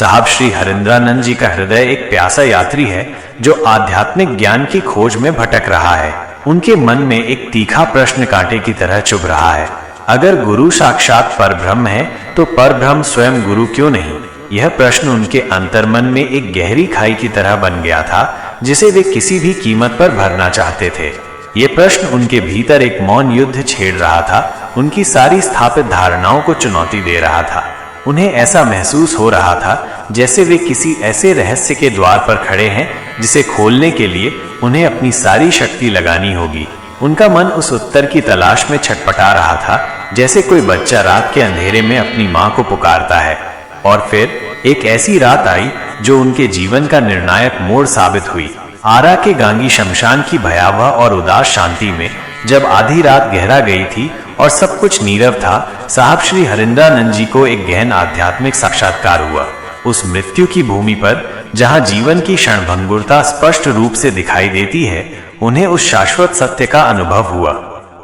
साहब श्री हरिंद्रानंद जी का हृदय एक प्यासा यात्री है जो आध्यात्मिक ज्ञान की खोज में भटक रहा है। उनके मन में एक तीखा प्रश्न कांटे की तरह चुभ रहा है। अगर गुरु साक्षात परब्रह्म है तो परब्रह्म स्वयं गुरु क्यों नहीं? यह प्रश्न उनके अंतर्मन में एक गहरी खाई की तरह बन गया था जिसे वे किसी भी कीमत पर भरना चाहते थे। ये प्रश्न उनके भीतर एक मौन युद्ध छेड़ रहा था, उनकी सारी स्थापित धारणाओं को चुनौती दे रहा था। उन्हें ऐसा महसूस हो रहा था जैसे वे किसी ऐसे रहस्य के द्वार पर खड़े हैं जिसे खोलने के लिए उन्हें अपनी सारी शक्ति लगानी होगी। उनका मन उस उत्तर की तलाश में छटपटा रहा था जैसे कोई बच्चा रात के अंधेरे में अपनी माँ को पुकारता है। और फिर एक ऐसी रात आई जो उनके जीवन का निर्णायक मोड़ साबित हुई। आरा के गांगी शमशान की भयावह और उदास शांति में जब आधी रात गहरा गई थी और सब कुछ नीरव था, साहब श्री हरिंद्रानंद जी को एक गहन आध्यात्मिक साक्षात्कार हुआ। उस मृत्यु की भूमि पर जहां जीवन की क्षणभंगुरता स्पष्ट रूप से दिखाई देती है, उन्हें उस शाश्वत सत्य का अनुभव हुआ।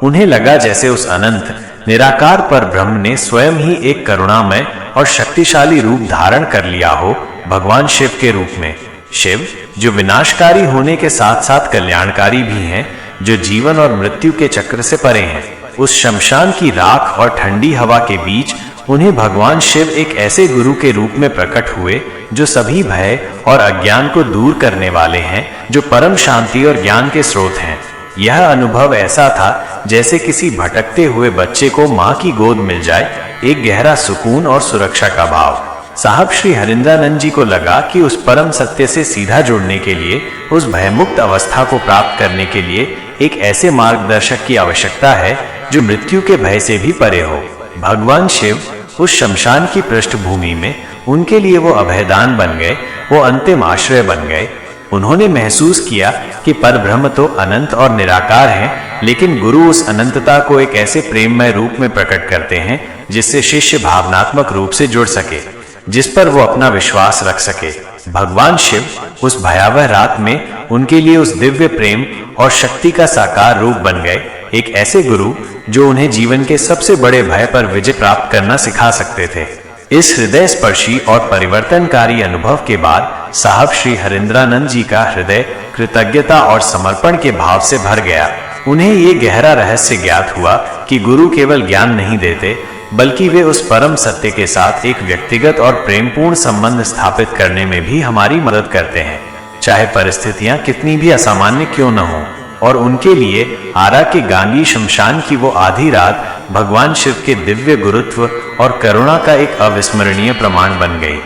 उन्हें लगा जैसे उस अनंत निराकार पर ब्रह्म ने स्वयं ही एक करुणामय और शक्तिशाली रूप धारण कर लिया हो, भगवान शिव के रूप में। शिव जो विनाशकारी होने के साथ साथ कल्याणकारी भी हैं, जो जीवन और मृत्यु के चक्र से परे हैं। उस शमशान की राख और ठंडी हवा के बीच उन्हें भगवान शिव एक ऐसे गुरु के रूप में प्रकट हुए जो सभी भय और अज्ञान को दूर करने वाले हैं, जो परम शांति और ज्ञान के स्रोत हैं। यह अनुभव ऐसा था जैसे किसी भटकते हुए बच्चे को माँ की गोद मिल जाए, एक गहरा सुकून और सुरक्षा का भाव। साहब श्री हरिंद्रानंद जी को लगा कि उस परम सत्य से सीधा जुड़ने के लिए, उस भयमुक्त अवस्था को प्राप्त करने के लिए एक ऐसे मार्गदर्शक की आवश्यकता है जो मृत्यु के भय से भी परे हो। भगवान शिव उस शमशान की पृष्ठभूमि में उनके लिए वो अभयदान बन गए, वो अंतिम आश्रय बन गए। उन्होंने महसूस किया कि परब्रह्म तो अनंत और निराकार है, लेकिन गुरु उस अनंतता को एक ऐसे प्रेममय रूप में प्रकट करते हैं जिससे शिष्य भावनात्मक रूप से जुड़ सके, जिस पर वो अपना विश्वास रख सके। भगवान शिव उस भयावह रात में उनके लिए उस दिव्य प्रेम और शक्ति का साकार रूप बन गए, एक ऐसे गुरु जो उन्हें जीवन के सबसे बड़े भय पर विजय प्राप्त करना सिखा सकते थे। इस हृदय स्पर्शी और परिवर्तनकारी अनुभव के बाद साहब श्री हरिंद्रानंद जी का हृदय कृतज्ञता और समर्पण के भाव से भर गया। उन्हें ये गहरा रहस्य ज्ञात हुआ कि गुरु केवल ज्ञान नहीं देते, बल्कि वे उस परम सत्य के साथ एक व्यक्तिगत और प्रेमपूर्ण संबंध स्थापित करने में भी हमारी मदद करते हैं, चाहे परिस्थितियां कितनी भी असामान्य क्यों न हो। और उनके लिए आरा के गांगी शमशान की वो आधी रात भगवान शिव के दिव्य गुरुत्व और करुणा का एक अविस्मरणीय प्रमाण बन गई।